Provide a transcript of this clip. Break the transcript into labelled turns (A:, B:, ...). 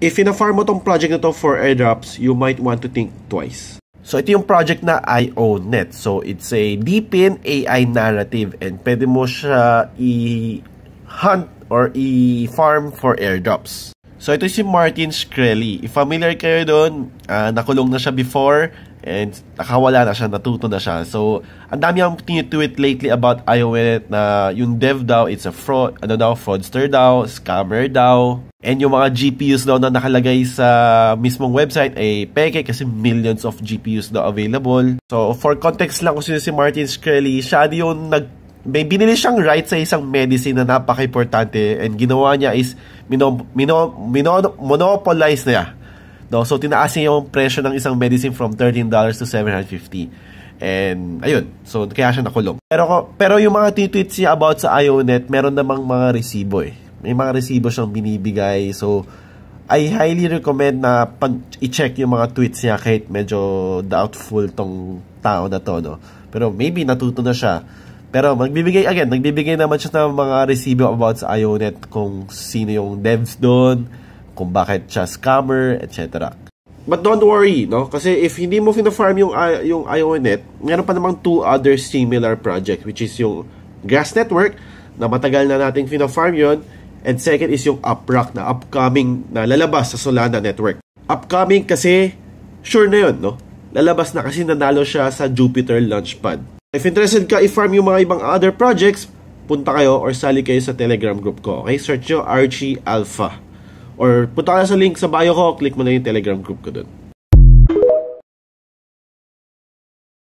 A: if ina-farm mo tong project na to for airdrops, you might want to think twice. So, ito yung project na IONet. So, it's a deep-in AI narrative and pwede mo siya i-hunt or i-farm for airdrops. So, ito si Martin Shkreli. If familiar kayo doon, nakulong na siya before and nakawala na siya, natuto na siya. So, ang dami ang tinitweet lately about IONet na yung dev daw, it's a fraud, fraudster daw, scammer daw. And yung mga GPUs daw na nakalagay sa mismong website ay peke kasi millions of GPUs daw available. So, for context lang kung sino si Martin Shkreli, siya yung may binili siyang right sa isang medicine na napaka-importante and ginawa niya is monopolize niya. No? So, tinaas niya yung presyo ng isang medicine from $13 to $750. And, ayun. So, kaya siya nakulong. Pero yung mga tweets niya about sa IONet, meron namang mga resibo eh. May mga resibo siyang binibigay. So, I highly recommend na i-check yung mga tweets niya kahit medyo doubtful tong tao na to, no? Pero maybe natuto na siya. Pero nagbibigay naman siya ng mga resibo about sa IONet kung sino yung devs doon, kung bakit siya scammer, etc. But don't worry, no? Kasi if hindi mo fina-farm yung IONet, meron pa namang 2 other similar project, which is yung Grass Network, na matagal na nating fina-farm yun, and second is yung Uprock na upcoming na lalabas sa Solana Network. Upcoming kasi sure na yun, no? Lalabas na kasi nanalo siya sa Jupiter Launchpad. If interested ka i-farm yung mga ibang other projects, punta kayo or sali kayo sa Telegram group ko. Okay? Search nyo Archie Alpha. Or punta kayo sa link sa bio ko, click mo na yung Telegram group ko dun.